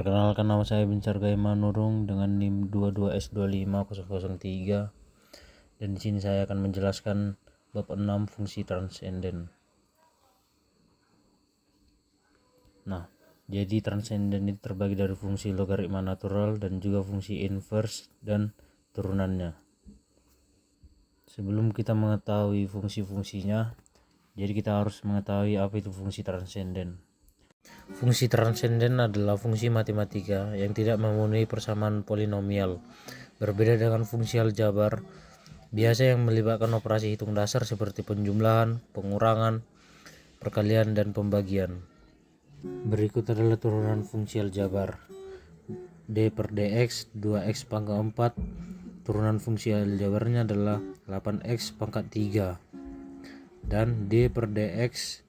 Perkenalkan, nama saya Bincar Gaimanurung dengan NIM 22S25003, dan di sini saya akan menjelaskan bab 6 fungsi transenden. Nah, jadi transenden itu terbagi dari fungsi logaritma natural dan juga fungsi inverse dan turunannya. Sebelum kita mengetahui fungsi-fungsinya, jadi kita harus mengetahui apa itu fungsi transenden. Fungsi transenden adalah fungsi matematika yang tidak memenuhi persamaan polinomial. Berbeda dengan fungsi aljabar biasa yang melibatkan operasi hitung dasar seperti penjumlahan, pengurangan, perkalian, dan pembagian. Berikut adalah turunan fungsi aljabar. D per dx 2x pangkat 4. Turunan fungsi aljabarnya adalah 8x pangkat 3. Dan D per dx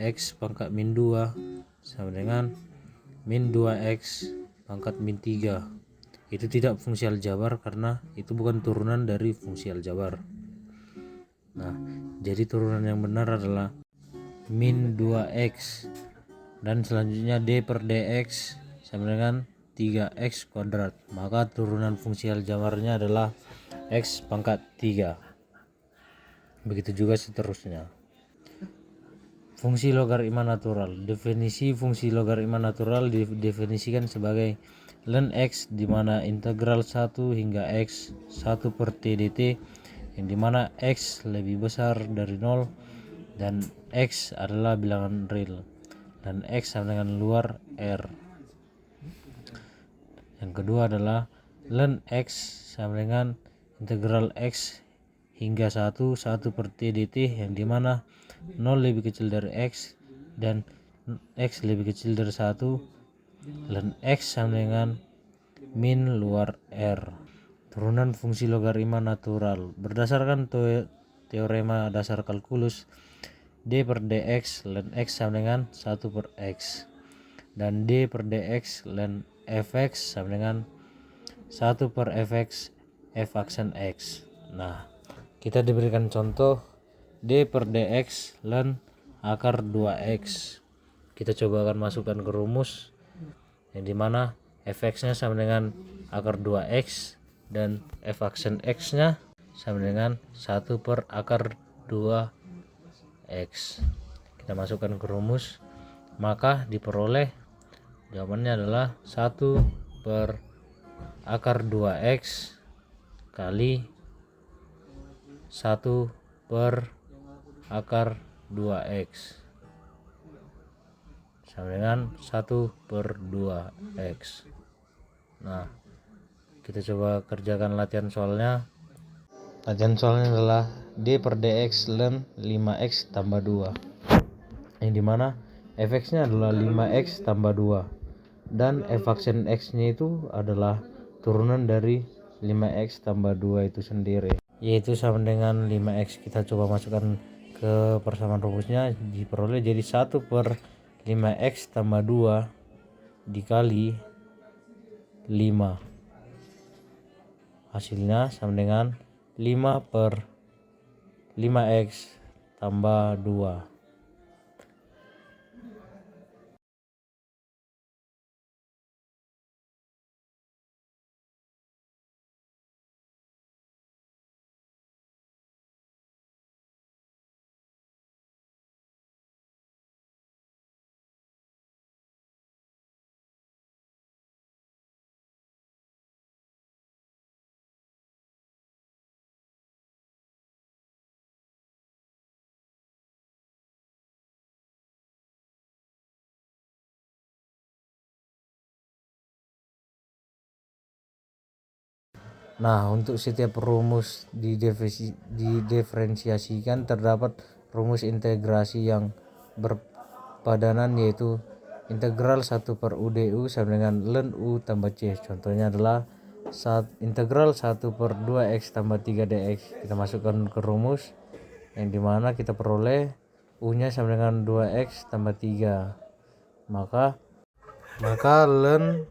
x pangkat min 2 sama dengan min 2x pangkat min 3. Itu tidak fungsi aljabar karena itu bukan turunan dari fungsi aljabar. Nah, jadi turunan yang benar adalah min 2x, dan selanjutnya D per dx sama dengan 3x kuadrat. Maka turunan fungsi aljabarnya adalah x pangkat 3. Begitu juga seterusnya. Fungsi logaritma natural. Definisi fungsi logaritma natural didefinisikan sebagai ln x di mana integral 1 hingga x 1 per t dt, yang dimana x lebih besar dari 0 dan x adalah bilangan real dan x sama dengan luar R. Yang kedua adalah ln x sama dengan integral x hingga 1 per t dt, yang dimana 0 lebih kecil dari x dan x lebih kecil dari 1, ln x sama dengan min luar R. Turunan fungsi logaritma natural. Berdasarkan teorema dasar kalkulus, D per dx ln x sama dengan 1 per x, dan D per dx ln fx sama dengan 1 per fx f aksen x. Nah, kita diberikan contoh D per dx ln akar 2x. Kita coba akan masukkan ke rumus, yang dimana fx nya sama dengan akar 2x dan f aksen x nya sama dengan 1 per akar 2x. Kita masukkan ke rumus, maka diperoleh jawabannya adalah 1 per akar 2x kali 1 per akar 2x sama dengan 1 per 2x. Nah, kita coba kerjakan latihan soalnya. Latihan soalnya adalah D per dx ln 5x tambah 2, yang dimana fx nya adalah 5x tambah 2 dan f aksen x nya itu adalah turunan dari 5x tambah 2 itu sendiri, yaitu sama dengan 5x. Kita coba masukkan ke persamaan rumusnya, diperoleh jadi 1 per 5x tambah 2 dikali 5. Hasilnya sama dengan 5 per 5x tambah 2. Nah, untuk setiap rumus didiferensiasikan terdapat rumus integrasi yang berpadanan, yaitu integral 1 per UdU sama dengan ln U tambah C. Contohnya adalah integral 1 per 2x tambah 3 dx. Kita masukkan ke rumus, yang dimana kita peroleh U nya sama dengan 2x tambah 3. Maka ln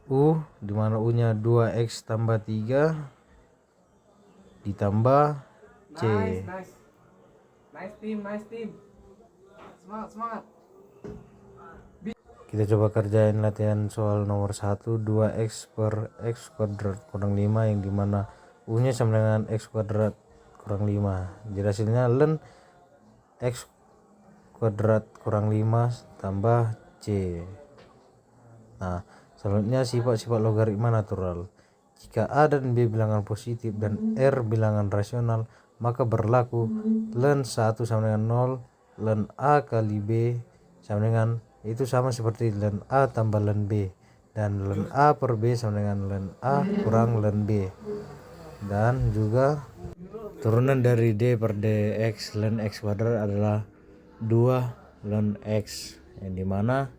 U, dimana U nya 2x tambah 3 ditambah C. Nice team. Semangat. Kita coba kerjain latihan soal nomor 1, 2x per x kuadrat kurang 5, yang dimana u nya sama dengan x kuadrat kurang 5. Jadi hasilnya ln x kuadrat kurang 5 tambah c. Nah, selanjutnya sifat-sifat logaritma natural. Jika a dan b bilangan positif dan r bilangan rasional, maka berlaku ln 1 sama dengan 0, ln a kali b sama dengan, itu sama seperti ln a tambah ln b, dan ln a per b sama dengan ln a kurang ln b. Dan juga turunan dari d per dx ln x kuadrat adalah 2 ln x, yang dimana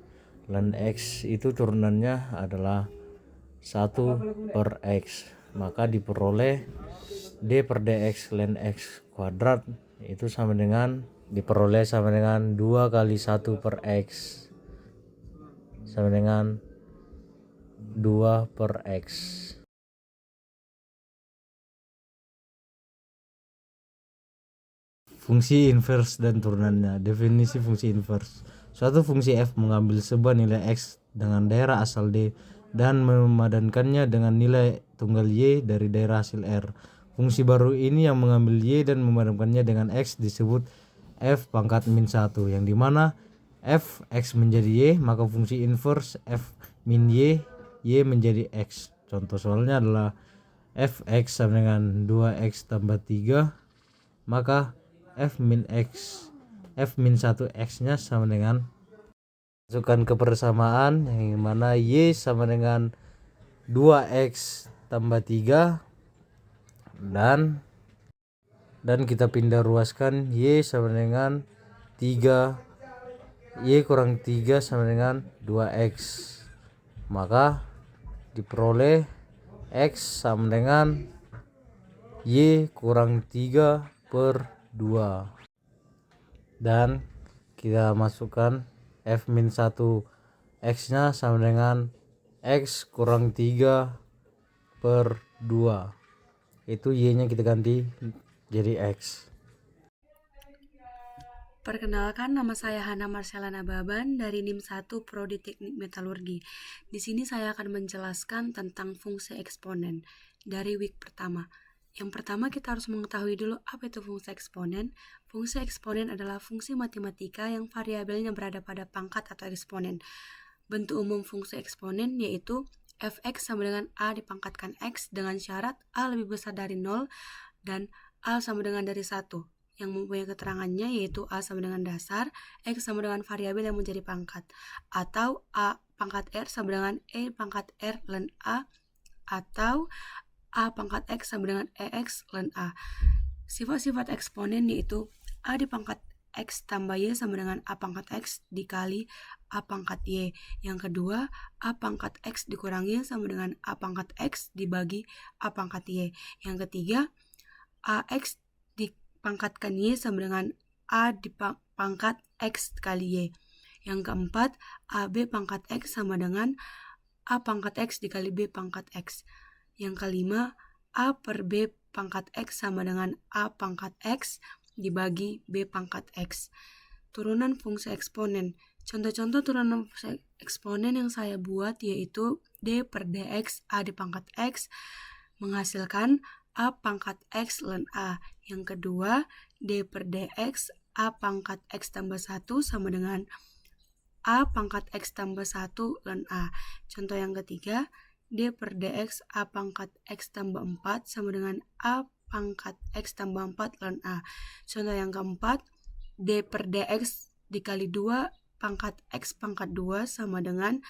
ln x itu turunannya adalah 1 per x. Maka diperoleh d per dx ln x kuadrat itu sama dengan 2 kali 1 per x sama dengan 2 per x. Fungsi inverse dan turunannya. Definisi fungsi inverse. Suatu fungsi f mengambil sebuah nilai x dengan daerah asal d dan memadankannya dengan nilai tunggal y dari daerah hasil r. Fungsi baru ini yang mengambil y dan memadankannya dengan x disebut f pangkat min 1, yang dimana f x menjadi y, maka fungsi inverse f min y menjadi x. Contoh soalnya adalah f x sama dengan 2x tambah 3, maka f min 1 x nya sama dengan, masukkan ke persamaan yang mana y sama dengan 2x tambah 3, dan kita pindah ruaskan y sama dengan 3, y kurang 3 sama dengan 2x, maka diperoleh x sama dengan y kurang 3 per 2. Dan kita masukkan f min 1 x nya sama dengan x kurang 3 per 2. Itu y nya kita ganti jadi x. Perkenalkan, nama saya Hana Marcelana Baban dari NIM 1 Prodi Teknik Metalurgi. Di sini saya akan menjelaskan tentang fungsi eksponen dari week pertama. Yang pertama kita harus mengetahui dulu apa itu fungsi eksponen. Fungsi eksponen adalah fungsi matematika yang variabelnya berada pada pangkat atau eksponen. Bentuk umum fungsi eksponen yaitu fx sama dengan a dipangkatkan x dengan syarat a lebih besar dari 0 dan a sama dengan dari 1. Yang mempunyai keterangannya yaitu a sama dengan dasar, x sama dengan variabel yang menjadi pangkat, atau a pangkat r sama dengan e pangkat r ln a, atau a pangkat x sama dengan ex ln a. Sifat-sifat eksponen yaitu a dipangkat x tambah y sama dengan a pangkat x dikali a pangkat y. Yang kedua, a pangkat x dikurangi sama dengan a pangkat x dibagi a pangkat y. Yang ketiga, ax dipangkatkan y sama dengan a dipangkat x kali y. Yang keempat, ab pangkat x sama dengan a pangkat x dikali b pangkat x. Yang kelima, a per b pangkat x sama dengan a pangkat x dibagi b pangkat x. Turunan fungsi eksponen. Contoh-contoh turunan fungsi eksponen yang saya buat yaitu d per dx a dipangkat x menghasilkan a pangkat x ln a. Yang kedua, d per dx a pangkat x tambah 1 sama dengan a pangkat x tambah 1 ln a. Contoh yang ketiga, d per dx a pangkat x tambah 4 sama dengan a pangkat x tambah 4 ln a. Contoh yang keempat, d per dx dikali 2 pangkat x pangkat 2 sama dengan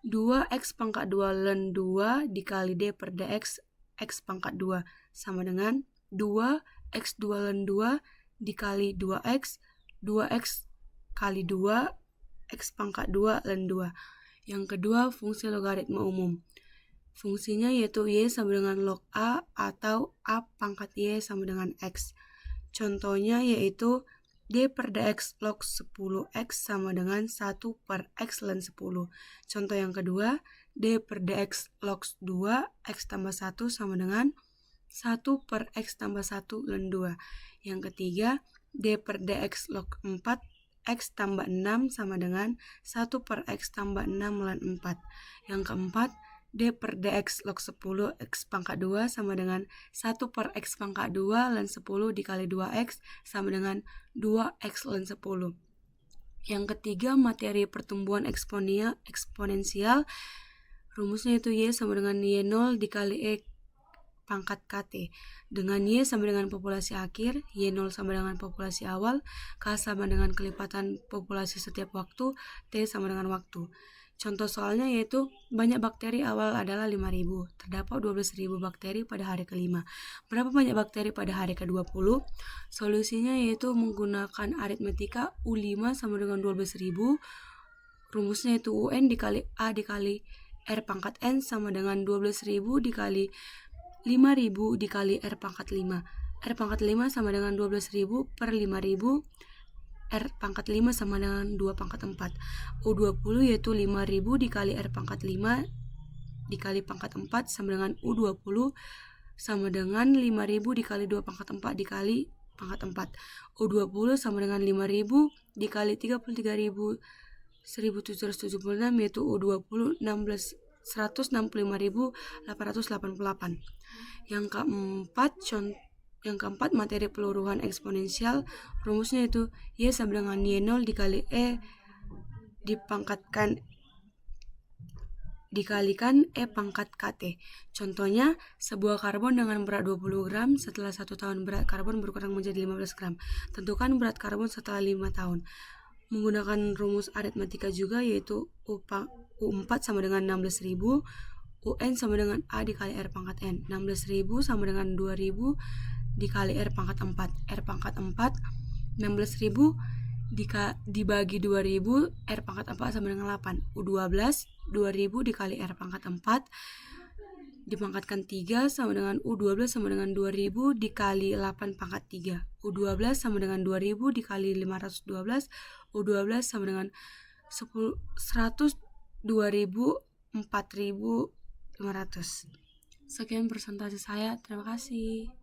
2x pangkat 2 ln 2 dikali d per dx x pangkat 2 sama dengan 2x2 ln 2 dikali 2x kali 2 x pangkat 2 ln 2. Yang kedua, fungsi logaritma umum. Fungsinya yaitu y sama dengan log a atau a pangkat y sama dengan x. Contohnya yaitu d per dx log 10x sama dengan 1 per x ln 10. Contoh yang kedua, d per dx log 2x tambah 1 sama dengan 1 per x tambah 1 ln 2. Yang ketiga, d per dx log 4 X tambah 6 sama dengan 1 per X tambah 6 ln 4. Yang keempat, D per DX log 10 X pangkat 2 sama dengan 1 per X pangkat 2 ln 10 dikali 2X sama dengan 2X ln 10. Yang ketiga, materi pertumbuhan eksponensial. Rumusnya itu Y sama dengan Y0 dikali E pangkat KT. Dengan Y sama dengan populasi akhir, Y0 sama dengan populasi awal, K sama dengan kelipatan populasi setiap waktu, T sama dengan waktu. Contoh soalnya yaitu banyak bakteri awal adalah 5.000. Terdapat 12.000 bakteri pada hari kelima. Berapa banyak bakteri pada hari ke-20? Solusinya yaitu menggunakan aritmetika U5 sama dengan 12.000. Rumusnya itu UN dikali A dikali R pangkat N sama dengan 12.000 dikali 5.000 dikali R pangkat 5. R pangkat 5 sama dengan 12.000 per 5.000. R pangkat 5 sama dengan 2 pangkat 4. U20 yaitu 5.000 dikali R pangkat 5 dikali pangkat 4 sama dengan U20 sama dengan 5.000 dikali 2 pangkat 4 dikali pangkat 4. U20 sama dengan 5.000 dikali 33.1776 yaitu U20 165.888. Yang keempat, materi peluruhan eksponensial. Rumusnya itu Y sama dengan Y0 dikali E dikalikan E pangkat KT. Contohnya, sebuah karbon dengan berat 20 gram setelah 1 tahun berat karbon berkurang menjadi 15 gram. Tentukan berat karbon setelah 5 tahun. Menggunakan rumus aritmetika juga yaitu U4 sama dengan 16.000, UN sama dengan A dikali R pangkat N. 16.000 sama dengan 2.000 dikali R pangkat 4. R pangkat 4, 16.000 dibagi 2.000, R pangkat 4 sama dengan 8. U12, 2.000 dikali R pangkat 4 dipangkatkan 3 sama dengan U12 sama dengan 2.000 dikali 8 pangkat 3. U12 sama dengan 2.000 dikali 512. U12 sama dengan 100, 2.000, 4.500. Sekian presentasi saya. Terima kasih.